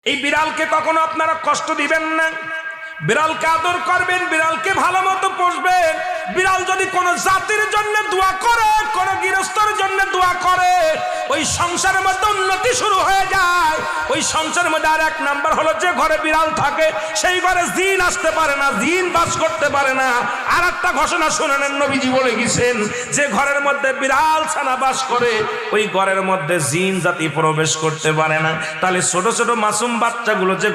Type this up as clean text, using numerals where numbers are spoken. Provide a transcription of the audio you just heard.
এই বিড়ালকে কখনো আপনারা কষ্ট দিবেন না, বিড়ালকে আদর করবেন, বিড়ালকে ভালো মতো পুষবেন। বিড়াল যদি কোনো জাতির জন্য দোয়া করে, কোনো গৃহস্থর জন্য দোয়া করে, ওই সংসারের মধ্যে উন্নতি শুরু হয়ে যায়। ওই সংসারের মধ্যে আর এক নাম্বার হলো, যে ঘরে বিড়াল থাকে সেই ঘরে জিন আসতে পারে না, জিন বাস করতে পারে না। আর একটা ঘোষণা শুনেন, নবীজি বলে গেছেন, যে ঘরের মধ্যে বিড়াল ছানা বাস করে ওই ঘরের মধ্যে জিন জাতি প্রবেশ করতে পারে না। তাহলে ছোট ছোট মাসুম বাচ্চাগুলো যে